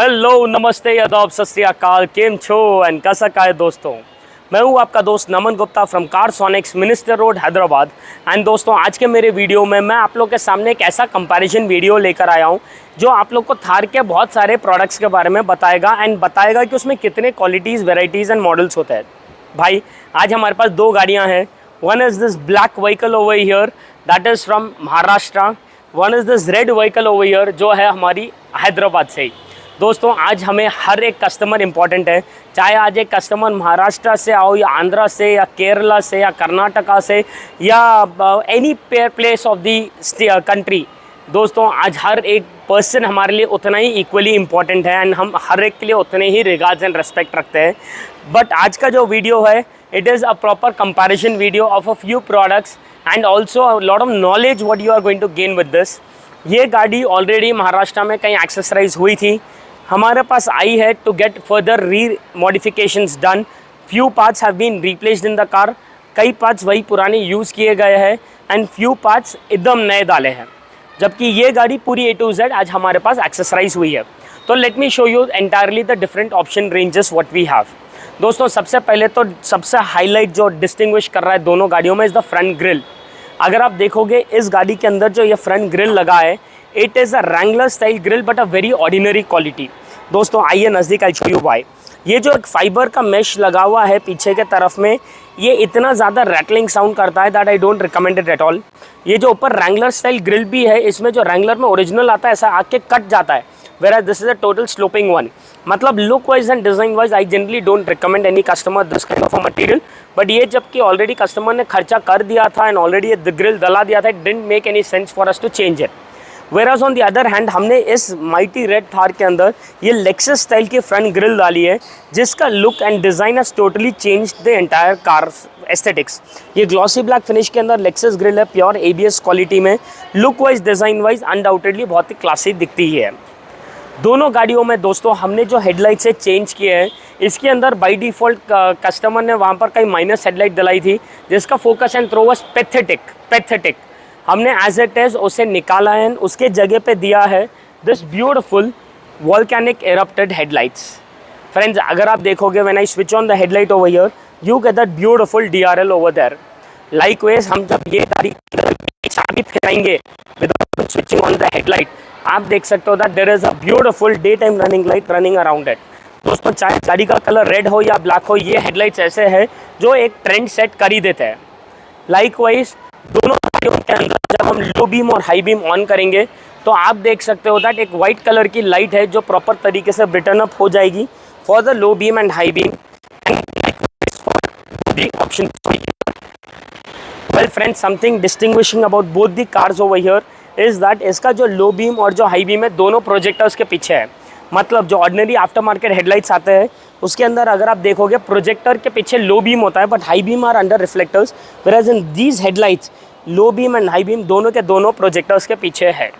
Hello नमस्ते आदाब सत श्री अकाल केम छो एंड कैसा का है दोस्तों। मैं हूं आपका दोस्त Naman Gupta from Carsonics minister road Hyderabad. And दोस्तों आज के मेरे वीडियो में मैं आप लोग के सामने एक ऐसा कंपैरिजन वीडियो लेकर आया हूं जो आप लोग को थार के बहुत सारे प्रोडक्ट्स के बारे में बताएगा एंड बताएगा कि उसमें कितने क्वालिटीज़ वेराइटीज़ एंड मॉडल्स होते हैं। भाई आज हमारे पास दो गाड़ियाँ हैं। One is this black vehicle over here that is from Maharashtra. One is this red vehicle over here जो है हमारी हैदराबाद से ही। दोस्तों आज हमें हर एक कस्टमर इंपॉर्टेंट है, चाहे आज एक कस्टमर महाराष्ट्र से आओ या आंध्रा से या केरला से या कर्नाटका से या any place of the country. दोस्तों आज हर एक पर्सन हमारे लिए उतना ही इक्वली इम्पॉर्टेंट है एंड हम हर एक के लिए उतने ही रिगार्ड्स एंड रेस्पेक्ट रखते हैं। बट आज का जो वीडियो है it is a proper comparison video of a few products and also a lot of knowledge what you are going to gain with this. ये गाड़ी ऑलरेडी महाराष्ट्र में कहीं एक्सेसराइज हुई थी, हमारे पास आई है to get further re modifications done. Few parts have been replaced in the car, कई पार्ट्स वही पुराने यूज़ किए गए हैं एंड फ्यू पार्ट्स एकदम नए डाले हैं, जबकि ये गाड़ी पूरी A to Z आज हमारे पास एक्सेसराइज हुई है। तो let me show you entirely the different option ranges what we have. दोस्तों सबसे पहले तो सबसे हाईलाइट जो डिस्टिंग्विश कर रहा है दोनों गाड़ियों में इज़ द फ्रंट ग्रिल। अगर आप देखोगे इस गाड़ी के अंदर जो ये फ्रंट ग्रिल लगा है it is a Wrangler style grill but a very ordinary quality. दोस्तों आइए नज़दीक आई शो यू व्हाई। ये जो एक फाइबर का मेश लगा हुआ है पीछे के तरफ में ये इतना ज़्यादा रैटलिंग साउंड करता है that I don't recommend it at all. ये जो ऊपर रैंगलर स्टाइल ग्रिल भी है इसमें जो रैंगलर में ओरिजिनल आता है ऐसा आके कट जाता है, whereas this is a total sloping one। मतलब look wise and design wise I generally don't recommend any customer this kind of a material. But ये जबकि ऑलरेडी कस्टमर ने खर्चा कर दिया था एंड ऑलरेडी ग्रिल डला दिया था, it didn't make any sense for us to change it. Whereas on the other hand हमने इस माइटी रेड थार के अंदर ये लेक्सस स्टाइल की फ्रंट ग्रिल डाली है जिसका look and design has totally changed the entire car aesthetics. ये ग्लॉसी ब्लैक फिनिश के अंदर लेक्सस ग्रिल है, प्योर ABS क्वालिटी में। Look wise design wise undoubtedly बहुत ही क्लासी दिखती है। दोनों गाड़ियों में दोस्तों हमने जो हेडलाइट्स है चेंज किए हैं। इसके अंदर बाय डिफ़ॉल्ट कस्टमर ने वहाँ पर कई माइनस हेडलाइट डलाई थी जिसका focus and throw was pathetic. हमने एज इट इज उसे निकाला है, उसके जगह पे दिया है this beautiful volcanic erupted headlights. Friends अगर आप देखोगे when I switch on the headlight over here you get that beautiful DRL over there. Likewise हम जब ये गाड़ी चाबी फिराएंगे without switching on the headlight आप देख सकते हो that there is a beautiful day time running light running around it. दोस्तों चाहे गाड़ी का कलर रेड हो या ब्लैक हो ये हेडलाइट्स ऐसे है जो एक ट्रेंड सेट कर ही देते हैं। लाइकवाइज दोनों गाड़ियों के अंदर जब हम लो बीम और हाई बीम ऑन करेंगे तो आप देख सकते हो दैट एक वाइट कलर की लाइट है जो प्रॉपर तरीके से ब्रिटन अप हो जाएगी for the low beam and high beam and for the option. Well friends something distinguishing about both the cars over here is that इसका जो लो बीम और जो हाई बीम है दोनों प्रोजेक्टर्स के पीछे है। मतलब जो ऑर्डिनरी आफ्टर मार्केट हेडलाइट्स आते हैं उसके अंदर अगर आप देखोगे प्रोजेक्टर के पीछे लो बीम होता है but high beam are under reflectors, whereas in these headlights low beam and high beam दोनों के दोनों प्रोजेक्टर्स के पीछे है।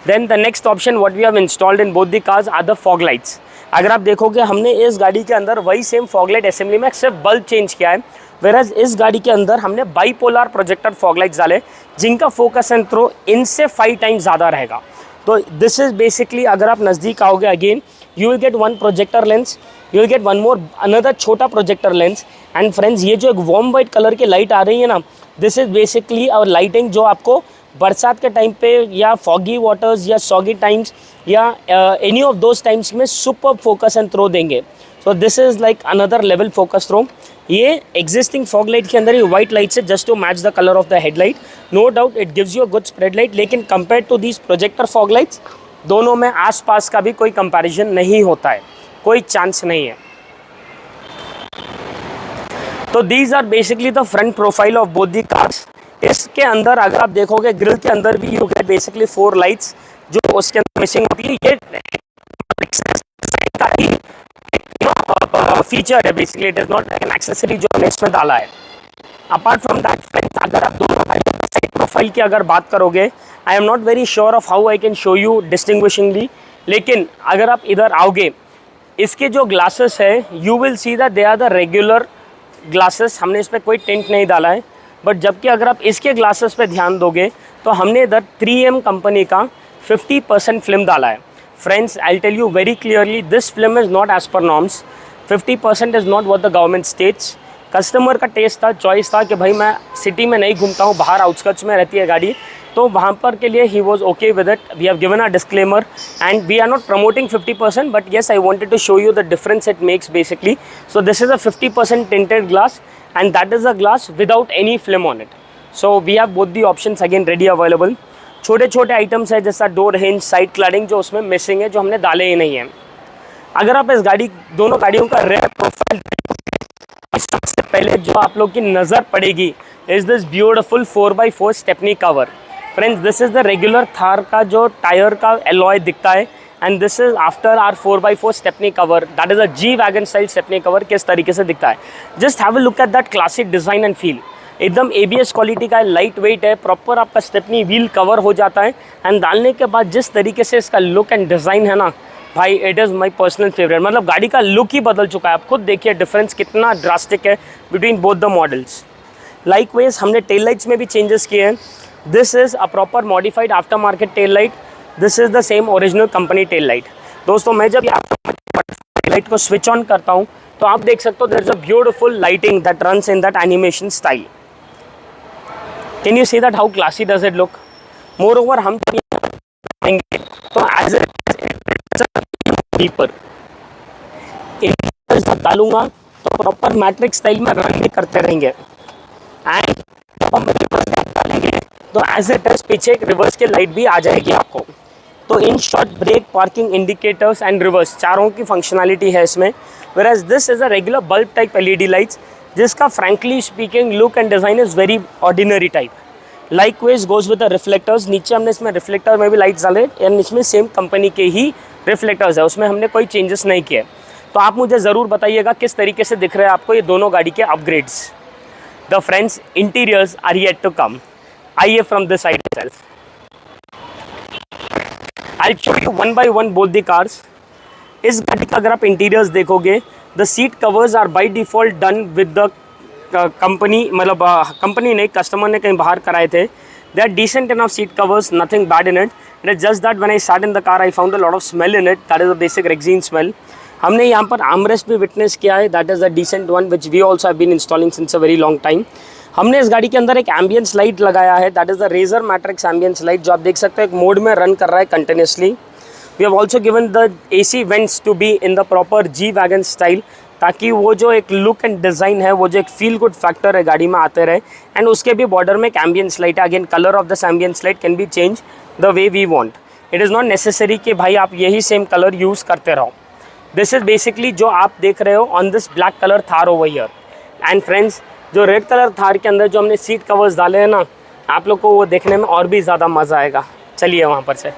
Then the next option what we have installed in both the cars are the fog lights. अगर आप देखोगे हमने इस गाड़ी के अंदर वही सेम फॉग लाइट असेंबली में सिर्फ बल्ब चेंज किया है, व्हेयरएज इस गाड़ी के अंदर हमने बाईपोलर प्रोजेक्टर फॉग लाइट्स डाले जिनका फोकस एंड थ्रो इनसे 5 टाइम्स ज़्यादा रहेगा। तो दिस इज़ बेसिकली अगर आप नज़दीक आओगे again you will get one projector lens, you will get one more another छोटा प्रोजेक्टर लेंस। एंड फ्रेंड्स ये जो एक वार्म वाइट कलर की लाइट आ रही है ना this is basically our lighting जो आपको बरसात के टाइम पे या फॉगी वाटर्स या सॉगी टाइम्स या एनी ऑफ दोज टाइम्स में सुपर फोकस एंड थ्रो देंगे। So this is like another level focus throw. ये एग्जिस्टिंग फॉग लाइट के अंदर ही वाइट लाइट से just to match the colour of the headlight. No doubt it gives you a good spread light, लेकिन compare to these projector fog lights दोनों में आसपास का भी कोई कंपैरिजन नहीं होता है, कोई चांस नहीं है। तो these are basically the front profile of both the cars. इसके अंदर अगर आप देखोगे ग्रिल के अंदर भी यू गेट बेसिकली 4 लाइट्स जो उसके अंदर मिसिंग होती है। ये फीचर है basically, it is not an accessory जो हमने इसमें डाला है। अपार्ट फ्रॉम दैट फ्रेंड्स अगर आप दोनों साइड प्रोफाइल की अगर बात करोगे I am not very sure of how I can show you distinguishingly, लेकिन अगर आप इधर आओगे इसके जो ग्लासेस है you will see that they are the regular glasses. हमने इस पर कोई टिंट नहीं डाला है, बट जबकि अगर आप इसके ग्लासेस पे ध्यान दोगे तो हमने इधर 3M कंपनी का 50% फिल्म डाला है। Friends, I'll tell you very clearly, this film is not as per norms. 50% is not what the government states. Customer का टेस्ट था, चॉइस था कि भाई मैं सिटी में नहीं घूमता हूँ, बाहर आउटस्कर्ट्स में रहती है गाड़ी, तो वहाँ पर के लिए ही was okay with it. We have given a disclaimer and we are not promoting 50%, but yes I wanted to show you the difference it makes basically. So this is a 50% tinted glass and that is a glass without any film on it. So we have both the options again ready available. छोटे छोटे items है जैसा door hinge, side cladding जो उसमें missing है, जो हमने डाले ही नहीं है. अगर आप इस गाड़ी दोनों गाड़ियों का रेयर प्रोफाइल, सबसे पहले जो आप लोग की नज़र पड़ेगी is this beautiful 4x4 stepney cover. Friends, this is the regular Thar का जो टायर का एलॉय दिखता है and this is after our 4x4 stepney cover. That is a G wagon style stepney cover. किस तरीके से दिखता है, just have a look at that classic design and feel. एकदम ABS क्वालिटी का है, लाइट वेट है, प्रॉपर आपका स्टेपनी व्हील कवर हो जाता है एंड डालने के बाद जिस तरीके से इसका लुक एंड डिज़ाइन है ना भाई, it is my personal favourite. मतलब गाड़ी का लुक ही बदल चुका है. आप खुद देखिए डिफरेंस कितना ड्रास्टिक है between both the models. Likewise हमने टेल लाइट्स में भी चेंजेस किए हैं. This is a proper modified after market tail light. This is the same original company tail light. दोस्तों, मैं जब टेल लाइट को स्विच ऑन करता हूँ तो आप देख सकते हो there is a beautiful lighting that runs in that animation style. Can you see that how classy does it look. More over हम तो एज ए डीपर डालूंगा तो प्रॉपर मैट्रिक्स स्टाइल में रन करते रहेंगे एंड डालेंगे तो एज इट इज पीछे एक रिवर्स की लाइट भी आ जाएगी आपको. तो in short, brake, parking indicators and reverse चारों की फंक्शनैलिटी है इसमें. whereas this is a regular bulb type LED lights जिसका frankly speaking look and design is very ordinary type. Likewise goes with the reflectors. नीचे हमने इसमें reflector में भी लाइट्स डाले एंड इसमें सेम कंपनी के ही रिफ्लेक्टर्स है, उसमें हमने कोई चेंजेस नहीं किए. तो आप मुझे ज़रूर बताइएगा किस तरीके से दिख रहे हैं आपको ये दोनों गाड़ी के upgrades. The friends, interiors are yet to come. आइए from this side itself. I show you one by one both the cars. इस गाड़ी का अगर आप इंटीरियर्स देखोगे, the seat covers are by default done with the company, मतलब company नहीं, customer ने कहीं बाहर कराए थे. They are decent enough seat covers, nothing bad in it. It is just that when I sat in the car I found a lot of smell in it. That is a basic rexine smell. हमने यहाँ पर armrest भी witness किया है. That is a decent one which we also have been installing since a very long time. हमने इस गाड़ी के अंदर एक एम्बियंस लाइट लगाया है. That is the razor matrix ambience light, जो आप देख सकते हो एक मोड में रन कर रहा है continuously. We have also given the AC vents to be in the proper G wagon style, ताकि वो जो एक लुक एंड डिज़ाइन है, वो जो एक फील गुड फैक्टर है गाड़ी में आते रहे. एंड उसके भी बॉर्डर में एक एम्बियंस लाइट है. Again colour of this ambience light can be change the way we want. It is not necessary कि भाई आप यही सेम कलर यूज़ करते रहो. दिस इज़ बेसिकली जो आप देख रहे हो on this black colour Thar over here. And friends, जो रेड कलर थार के अंदर जो हमने सीट कवर्स डाले हैं ना, आप लोग को वो देखने में और भी ज़्यादा मज़ा आएगा. चलिए वहाँ पर से.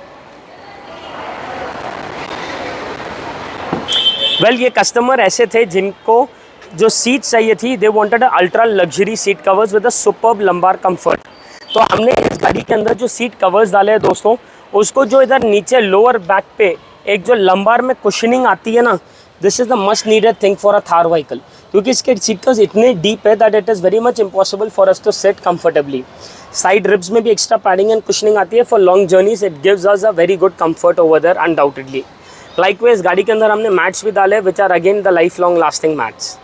वेल, ये कस्टमर ऐसे थे जिनको जो सीट चाहिए थी, they wanted ultra luxury seat covers with a superb lumbar comfort. तो हमने इस गाड़ी के अंदर जो सीट कवर्स डाले हैं दोस्तों, उसको जो इधर नीचे लोअर बैक पे एक जो लंबार में कुशनिंग आती है ना, this is the must needed thing for a Thar vehicle. क्योंकि इसके सीट कवर्स इतने डीप है that it is very much impossible for us to sit comfortably. Side ribs में भी एक्स्ट्रा पैडिंग एंड कुशनिंग आती है for long journeys. It gives us a very good comfort over there undoubtedly. Likewise गाड़ी के अंदर हमने mats भी डाले which are again the life long lasting mats.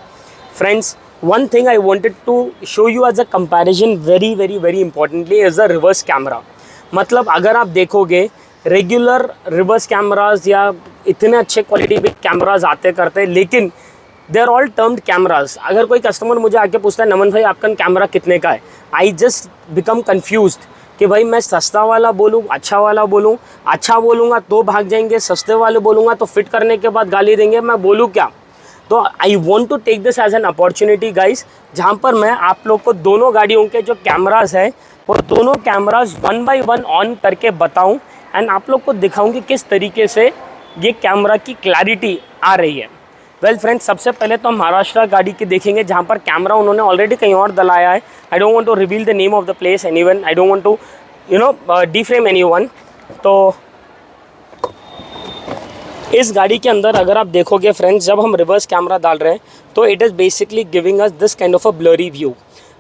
Friends, one thing I wanted to show you as a comparison very importantly is the reverse camera. मतलब अगर आप देखोगे रेगुलर रिवर्स कैमराज या इतने अच्छे क्वालिटी के कैमराज आते करते, लेकिन they are all termed cameras. अगर कोई कस्टमर मुझे आके पूछता है, नमन भाई आपका कैमरा कितने का है, आई जस्ट बिकम कन्फ्यूज्ड कि भाई मैं सस्ता वाला बोलूँ, अच्छा वाला बोलूँ. अच्छा बोलूँगा तो भाग जाएंगे, सस्ते वाले बोलूँगा तो फिट करने के बाद गाली देंगे, मैं बोलूँ क्या. तो I want to take this as an opportunity guys, जहाँ पर मैं आप लोग को दोनों गाड़ियों के जो कैमराज हैं वो दोनों कैमराज 1 by 1 ऑन करके बताऊँ एंड आप लोग को दिखाऊँ कि किस तरीके से ये कैमरा की क्लैरिटी आ रही है. वेल फ्रेंड्स, सबसे पहले तो हम महाराष्ट्र गाड़ी की देखेंगे जहाँ पर कैमरा उन्होंने ऑलरेडी कहीं और डलाया है. I don't want to reveal the name of the place anyone. I don't want to defame anyone. तो इस गाड़ी के अंदर अगर आप देखोगे फ्रेंड्स, जब हम रिवर्स कैमरा डाल रहे हैं तो it is basically giving us this kind of a blurry view.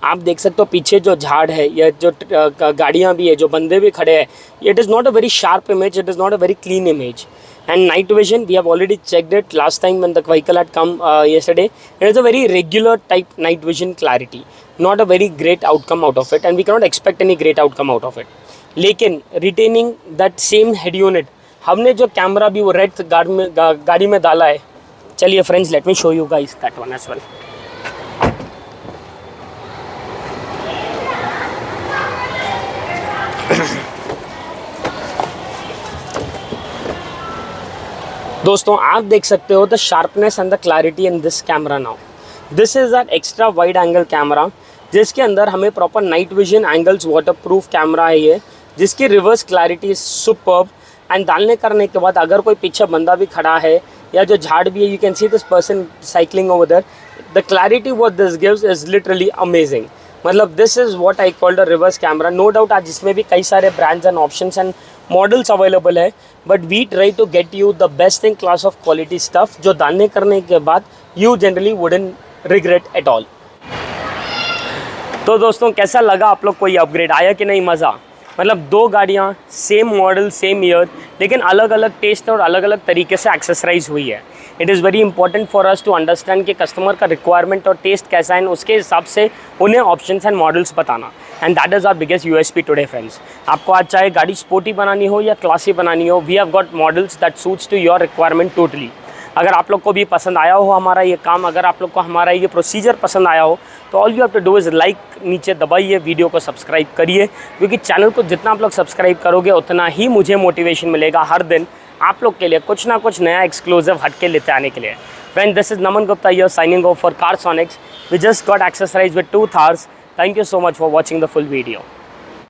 आप देख सकते हो पीछे जो झाड़ है या जो गाड़ियाँ भी है, जो बंदे भी खड़े हैं, it is not a very sharp image, it is not a very clean image. And night vision, we have already checked it last time when the vehicle had come yesterday. It is a very regular type night vision clarity, not a very great outcome out of it, and we cannot expect any great outcome out of it. लेकिन retaining that same head unit, हमने जो camera भी वो red गाड़ी में डाला है. चलिए friends, let me show you guys that one as well. दोस्तों आप देख सकते हो the sharpness and the clarity in this camera now. This is an extra wide angle camera जिसके अंदर हमें proper night vision angles waterproof camera है ये, जिसकी reverse clarity is superb. And डालने करने के बाद अगर कोई पीछे बंदा भी खड़ा है या जो झाड़ भी है, you can see this person cycling over there. The clarity what this gives is literally amazing. मतलब this is what I called a reverse camera. No doubt आज इसमें भी कई सारे brands and options and models available है, but we try to get you the best in class of quality stuff जो डालने करने के बाद you generally wouldn't regret at all. तो दोस्तों कैसा लगा आप लोग को ये अपग्रेड, आया कि नहीं मज़ा? मतलब दो गाड़ियाँ सेम मॉडल सेम ईयर लेकिन अलग अलग टेस्ट और अलग अलग तरीके से एक्सेसराइज हुई है. It is very important for us to understand कि कस्टमर का रिक्वायरमेंट और टेस्ट कैसा है, उसके हिसाब से उन्हें ऑप्शंस एंड मॉडल्स बताना. And that is our biggest USP today friends. आपको आज चाहे गाड़ी स्पोर्टी बनानी हो या क्लासी बनानी हो, we have got models that suits to your requirement totally. अगर आप लोग को भी पसंद आया हो हमारा ये काम, अगर आप लोग को हमारा ये प्रोसीजर पसंद आया हो, तो all you have to do is like, नीचे दबाइए, वीडियो को सब्सक्राइब करिए, क्योंकि चैनल को जितना आप लोग सब्सक्राइब करोगे उतना ही मुझे मोटिवेशन मिलेगा हर दिन आप लोग के लिए कुछ ना कुछ नया एक्सक्लूसिव हट के लेते आने के लिए. Friend, this is Naman Gupta here signing off for Carsonics. We just got accessorized with 2 Thars. Thank you so much for watching the full video.